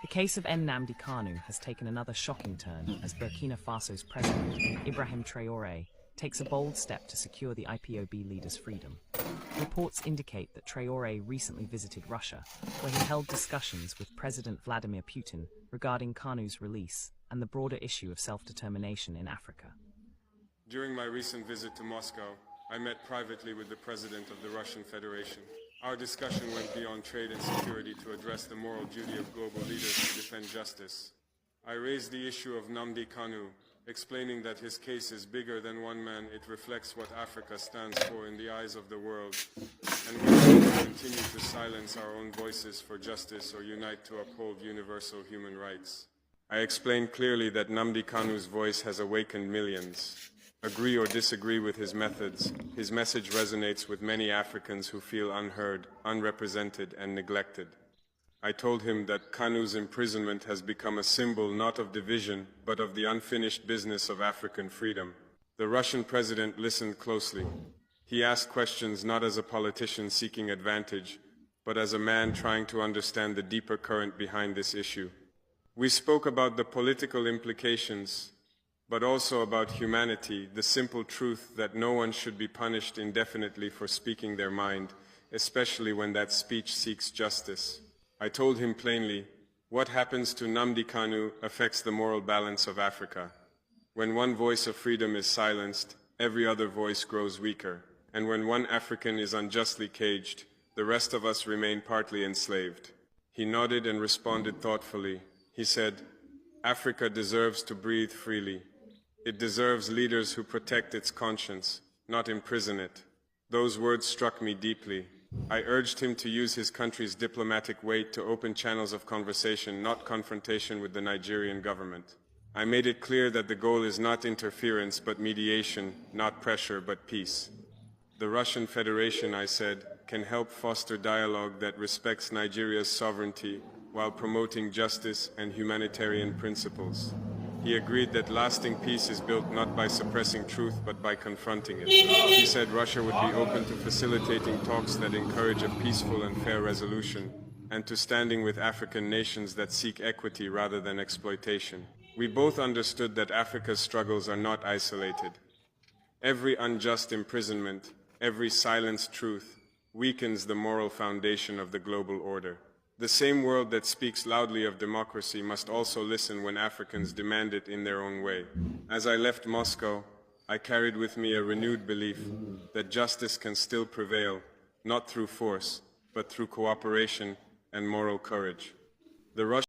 The case of Nnamdi Kanu has taken another shocking turn as Burkina Faso's president, Ibrahim Traoré, takes a bold step to secure the IPOB leader's freedom. Reports indicate that Traoré recently visited Russia, where he held discussions with President Vladimir Putin regarding Kanu's release and the broader issue of self-determination in Africa. During my recent visit to Moscow, I met privately with the President of the Russian Federation. Our discussion went beyond trade and security to address the moral duty of global leaders to defend justice. I raised the issue of Nnamdi Kanu, explaining that his case is bigger than one man. It reflects what Africa stands for in the eyes of the world, and we will continue to silence our own voices for justice or unite to uphold universal human rights. I explained clearly that Nnamdi Kanu's voice has awakened millions. Agree or disagree with his methods, his message resonates with many Africans who feel unheard, unrepresented, and neglected. I told him that Kanu's imprisonment has become a symbol not of division, but of the unfinished business of African freedom. The Russian president listened closely. He asked questions not as a politician seeking advantage, but as a man trying to understand the deeper current behind this issue. We spoke about the political implications, but also about humanity, the simple truth that no one should be punished indefinitely for speaking their mind, especially when that speech seeks justice. I told him plainly, what happens to Nnamdi Kanu affects the moral balance of Africa. When one voice of freedom is silenced, every other voice grows weaker. And when one African is unjustly caged, the rest of us remain partly enslaved. He nodded and responded thoughtfully. He said, Africa deserves to breathe freely. It deserves leaders who protect its conscience, not imprison it. Those words struck me deeply. I urged him to use his country's diplomatic weight to open channels of conversation, not confrontation with the Nigerian government. I made it clear that the goal is not interference but mediation, not pressure but peace. The Russian Federation, I said, can help foster dialogue that respects Nigeria's sovereignty while promoting justice and humanitarian principles. He agreed that lasting peace is built not by suppressing truth but by confronting it. He said Russia would be open to facilitating talks that encourage a peaceful and fair resolution, and to standing with African nations that seek equity rather than exploitation. We both understood that Africa's struggles are not isolated. Every unjust imprisonment, every silenced truth, weakens the moral foundation of the global order. The same world that speaks loudly of democracy must also listen when Africans demand it in their own way. As I left Moscow, I carried with me a renewed belief that justice can still prevail, not through force, but through cooperation and moral courage. The